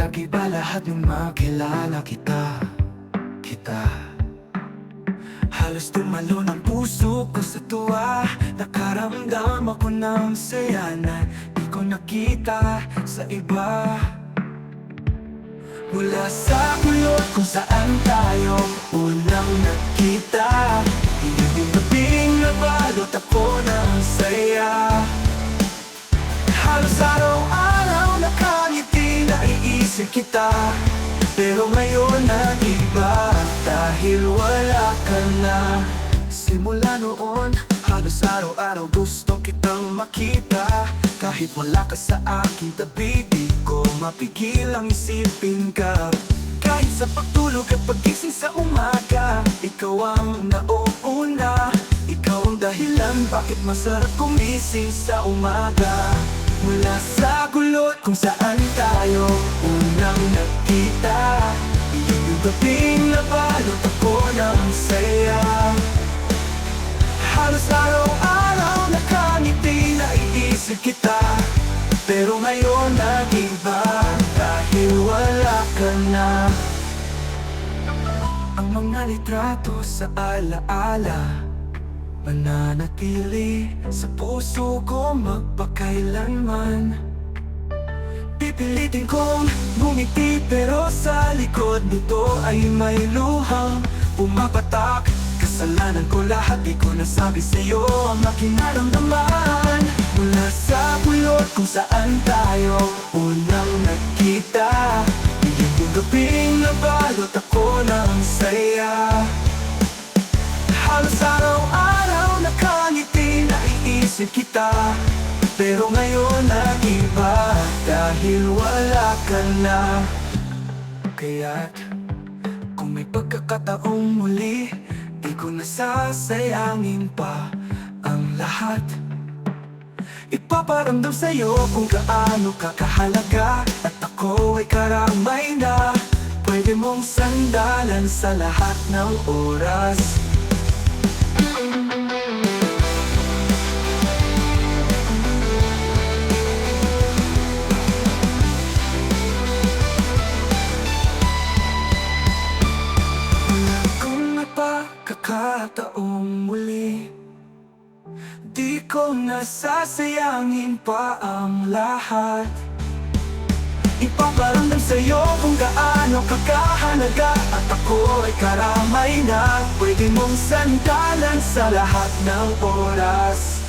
Lagi ba lahat ng makilala kita? Halos tumalo ng puso ko sa tuwa. Nakaramdam ako ng saya na di ko nakita sa iba. Mula sa kulot kung saan tayo unang nagkita, iyon yung gabing nabalot ako ng saya. Halos araw-araw nakangiti, naiisip kita. Pero ngayon nag-iba dahil wala ka na. Simula noon, halos araw-araw gusto kitang makita. Kahit wala ka sa aking tabi, di ko mapigil ang isipin ka. Kahit sa pagtulog at pagising sa umaga, ikaw ang nauuna. Ikaw ang dahilan bakit masarap gumising sa umaga. Mula sa gulot kung saan tayo unang nagkita, iyon yung gabing nabalot ako ng saya. Halos araw-araw nakangiti, naiisip kita. Pero ngayon nag-iba dahil wala ka na. Ang mga litrato sa alaala mananatili sa puso ko magpakailanman. Pipilitin kong bumiti pero sa likod nito ay may luhang pumapatak. Kasalanan ko lahat, di ko nasabi sa'yo ang aking naramdaman. Mula sa bulot kung saan tayo unang nagkita, iyon yung gabing nabalot ako ng saya. Halos araw-araw nakangiti, naiisip kita. Pero ngayon nag-iba dahil wala ka na. Kaya't kung may pagkakataong muli, di ko nasasayangin pa ang lahat. Ipaparamdam sa'yo kung gaano ka kahalaga, at ako ay karamay na pwede mong sandalan sa lahat ng oras. Pagkakataong muli, di ko nasasayangin pa ang lahat. Ipaparamdam sa'yo kung gaano ka kahalaga, at ako ay karamay na pwede mong sandalan sa lahat ng oras.